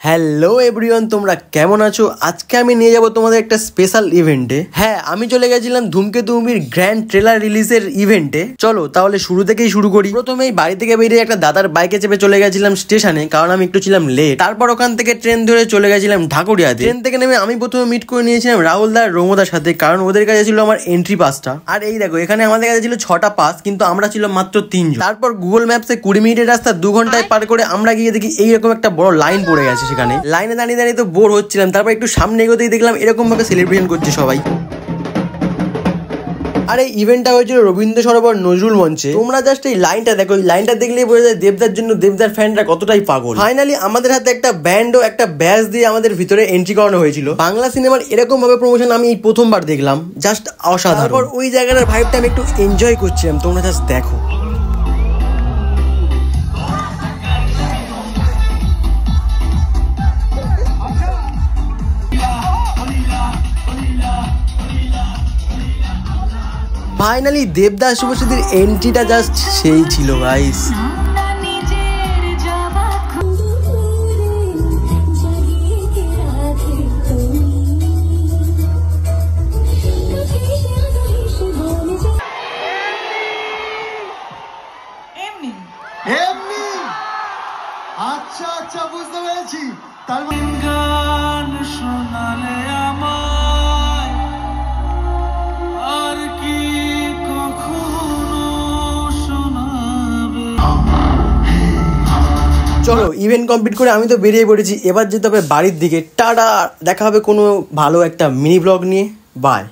Hello everyone, তোমরা কেমন আছো? আজকে আমি নিয়ে যাব তোমাদের একটা স্পেশাল ইভেন্টে। হ্যাঁ, আমি চলে গেছিলাম ধূমকেতু মুভির গ্র্যান্ড ট্রেলার রিলিজের ইভেন্টে। চলো তাহলে শুরু থেকেই শুরু করি। প্রথমেই বাড়ি থেকে বেরিয়ে একটা দাদার বাইকে চেপে চলে গেছিলাম স্টেশনে, কারণ আমি একটু ছিলাম লেট। তারপর ওখান থেকে ট্রেন ধরে চলে গেছিলাম ঢাকুরিয়াতে। ট্রেন থেকে নেমে আমি প্রথমে মিট করে নিয়েছিলাম রাহুল দা আর রোমদার সাথে, কারণ ওদের কাছে ছিল আমার এন্ট্রি পাসটা। আর এই দেখো, এখানে আমাদের কাছে ছিল 6টা পাস, কিন্তু আমরা ছিল মাত্র 3 জন। তারপর গুগল ম্যাপসে 20 মিনিটের রাস্তা 2 ঘন্টায় পার করে আমরা গিয়ে দেখি এইরকম একটা বড় লাইন পড়ে গেছে। সেখানে লাইনে দাঁড়িয়ে দাঁড়িয়ে তো বোর হচ্ছিলাম। তারপর একটু সামনে এগোতেই দেখলাম এরকম ভাবে সেলিব্রেশন করছে সবাই। আর এই ইভেন্টটা হয়েছিল রবীন্দ্র সরোবর নজরুল মঞ্চে। তোমরা জাস্ট এই লাইনটা দেখো, এই লাইনটা দেখলেই বোঝা যায় দেবদার জন্য দেবদার ফ্যানরা কতটাই পাগল। ফাইনালি আমাদের হাতে একটা ব্যান্ড ও একটা ব্যাজ দিয়ে আমাদের ভিতরে এন্ট্রি করানো হয়েছিল। বাংলা সিনেমার এরকম ভাবে প্রমোশন আমি এই প্রথমবার দেখলাম, জাস্ট অসাধারণ। তারপর ওই জায়গাটার ভাইবটা আমি একটু এনজয় করছিলাম, তোমরা জাস্ট দেখো। ফাইনালি দেবদাস শুভশ্রীর এন্ট্রিটা জাস্ট সেই ছিল গাইস। আচ্ছা আচ্ছা, বুঝতে পেরেছি। তার গান শোনালে আমায় আর কি কখনো শোনাবে। চলো ইভেন্ট কমপ্লিট করে আমি তো বেরিয়ে পড়েছি, এবার যেতে হবে বাড়ির দিকে। টাটা, দেখা হবে কোনো ভালো একটা মিনি ব্লগ নিয়ে। বাই।